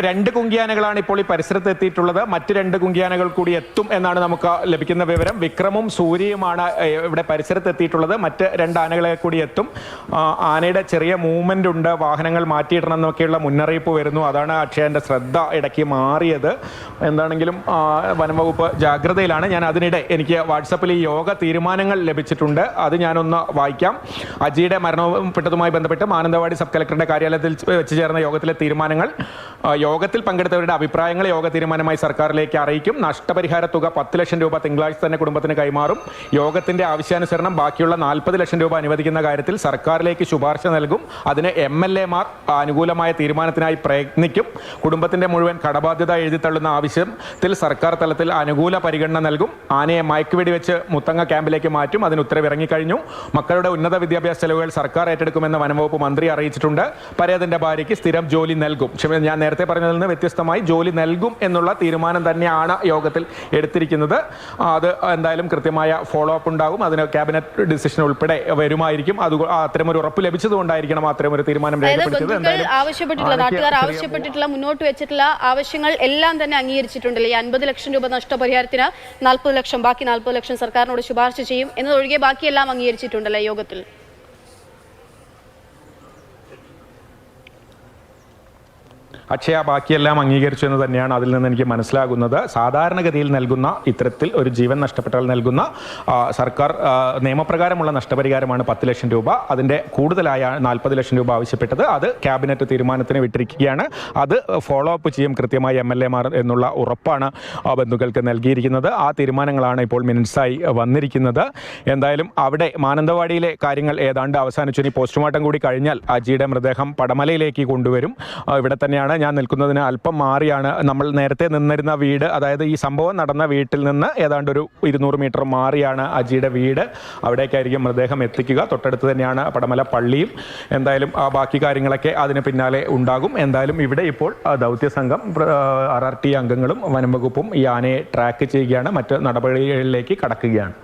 രണ്ട് കുങ്കിയാനകളാണ് ഇപ്പോൾ ഈ പരിസരത്ത് എത്തിയിട്ടുള്ളത്. മറ്റ് 2 കുങ്കിയാനകൾ കൂടി എത്തും എന്നാണ് നമുക്ക് ലഭിക്കുന്ന വിവരം. വിക്രമും സൂര്യയുമാണ് ഇവിടെ പരിസരത്ത് എത്തിയിട്ടുള്ളത്. മറ്റ് 2 ആനകളെ കൂടി എത്തും. ആനയുടെ ചെറിയ മൂവ്മെന്റ് ഉണ്ട്, വാഹനങ്ങൾ മാറ്റിയിടണം എന്നൊക്കെയുള്ള മുന്നറിയിപ്പ് വരുന്നു. അതാണ് അക്ഷയന്റെ ശ്രദ്ധ ഇടയ്ക്ക് മാറിയത്. എന്താണെങ്കിലും വനംവകുപ്പ് ജാഗ്രതയിലാണ്. ഞാൻ അതിനിടെ എനിക്ക് വാട്സപ്പിൽ ഈ യോഗ തീരുമാനങ്ങൾ ലഭിച്ചിട്ടുണ്ട്. അത് ഞാനൊന്ന് വായിക്കാം. അജിയുടെ മരണപ്പെട്ടതുമായി ബന്ധപ്പെട്ട് മാനന്തവാടി സബ് കളക്ടറുടെ കാര്യാലയത്തിൽ വെച്ച് ചേർന്ന യോഗത്തിലെ തീരുമാനങ്ങൾ. യോഗത്തിൽ പങ്കെടുത്തവരുടെ അഭിപ്രായങ്ങൾ യോഗ തീരുമാനമായി സർക്കാരിലേക്ക് അറിയിക്കും. നഷ്ടപരിഹാര തുക 10 ലക്ഷം രൂപ തിങ്കളാഴ്ച തന്നെ കുടുംബത്തിന് കൈമാറും. യോഗത്തിന്റെ ആവശ്യാനുസരണം ബാക്കിയുള്ള 40 ലക്ഷം രൂപ അനുവദിക്കുന്ന കാര്യത്തിൽ സർക്കാരിലേക്ക് ശുപാർശ നൽകും. അതിന് MLA മാർ അനുകൂലമായ തീരുമാനത്തിനായി പ്രയത്നിക്കും. കുടുംബത്തിന്റെ മുഴുവൻ കടബാധ്യത എഴുതിത്തള്ളുന്ന ആവശ്യത്തിൽ സർക്കാർ തലത്തിൽ അനുകൂല പരിഗണന നൽകും. ആനയെ മയക്കുവെടി വെച്ച് മുത്തങ്ങ ക്യാമ്പിലേക്ക് മാറ്റും. അതിന് ഉത്തരവ് ഇറങ്ങിക്കഴിഞ്ഞു. മക്കളുടെ ഉന്നത വിദ്യാഭ്യാസ ചെലവുകൾ സർക്കാർ ഏറ്റെടുക്കുമെന്ന് വനംവകുപ്പ് മന്ത്രി അറിയിച്ചിട്ടുണ്ട്. പരേതന്റെ ഭാര്യയ്ക്ക് സ്ഥിരം ജോലി നൽകും. ഞാൻ നേരത്തെ പറഞ്ഞതിൽ നിന്ന് വ്യത്യസ്തമായി ജോലി നൽകും എന്നുള്ള തീരുമാനം തന്നെയാണ് യോഗത്തിൽ എടുത്തിരിക്കുന്നത്. അത് എന്തായാലും കൃത്യമായ ഫോളോ അപ്പ് ഉണ്ടാകും. അതിന് ക്യാബിനറ്റ് ഡിസിഷൻ ഉൾപ്പെടെ വരുമായിരിക്കും. അത് അത്തരമൊരു ഉറപ്പ് ലഭിച്ചതുകൊണ്ടായിരിക്കണം അത്തരമൊരു തീരുമാനം രേഖപ്പെടുത്തിയത്. നാട്ടുകാർ ആവശ്യപ്പെട്ടിട്ടുള്ള മുന്നോട്ട് വെച്ചിട്ടുള്ള ആവശ്യങ്ങൾ എല്ലാം തന്നെ അംഗീകരിച്ചിട്ടുണ്ടല്ലേ? 50 ലക്ഷം രൂപ നഷ്ടപരിഹാരത്തിന് 40 ലക്ഷം, ബാക്കി 40 ലക്ഷം സർക്കാരിനോട് ശുപാർശ ചെയ്യും എന്നതൊഴികെ ബാക്കിയെല്ലാം അംഗീകരിച്ചിട്ടുണ്ടല്ലേ യോഗത്തിൽ? അക്ഷയ ബാക്കിയെല്ലാം അംഗീകരിച്ചു എന്ന് തന്നെയാണ് അതിൽ നിന്ന് എനിക്ക് മനസ്സിലാകുന്നത്. സാധാരണഗതിയിൽ നൽകുന്ന ഇത്തരത്തിൽ ഒരു ജീവൻ നഷ്ടപ്പെട്ടാൽ നൽകുന്ന സർക്കാർ നിയമപ്രകാരമുള്ള നഷ്ടപരിഹാരമാണ് 10 ലക്ഷം രൂപ. അതിൻ്റെ കൂടുതലായ 40 ലക്ഷം രൂപ ആവശ്യപ്പെട്ടത് അത് ക്യാബിനറ്റ് തീരുമാനത്തിന് വിട്ടിരിക്കുകയാണ്. അത് ഫോളോ അപ്പ് ചെയ്യും കൃത്യമായി MLA മാർ എന്നുള്ള ഉറപ്പാണ് ബന്ധുക്കൾക്ക് നൽകിയിരിക്കുന്നത്. ആ തീരുമാനങ്ങളാണ് ഇപ്പോൾ മിനിറ്റ്സായി വന്നിരിക്കുന്നത്. എന്തായാലും അവിടെ മാനന്തവാടിയിലെ കാര്യങ്ങൾ ഏതാണ്ട് അവസാനിച്ചു. ഇനി പോസ്റ്റ്മോർട്ടം കൂടി കഴിഞ്ഞാൽ അജിയുടെ മൃതദേഹം പടമലയിലേക്ക് കൊണ്ടുവരും. ഇവിടെ തന്നെയാണ് ഞാൻ നിൽക്കുന്നതിന് അല്പം മാറിയാണ് നമ്മൾ നേരത്തെ നിന്നിരുന്ന വീട്. അതായത് ഈ സംഭവം നടന്ന വീട്ടിൽ നിന്ന് ഏതാണ്ട് ഒരു 200 മീറ്റർ മാറിയാണ് അജിയുടെ വീട്. അവിടേക്കായിരിക്കും മൃതദേഹം എത്തിക്കുക. തൊട്ടടുത്ത് തന്നെയാണ് പടമല പള്ളിയും. എന്തായാലും ബാക്കി കാര്യങ്ങളൊക്കെ അതിന് പിന്നാലെ ഉണ്ടാകും. എന്തായാലും ഇവിടെ ഇപ്പോൾ ദൗത്യ സംഘം RRT അംഗങ്ങളും വനം വകുപ്പും ഈ ആനയെ ട്രാക്ക് ചെയ്യുകയാണ്. മറ്റ് നടപടികളിലേക്ക് കടക്കുകയാണ്.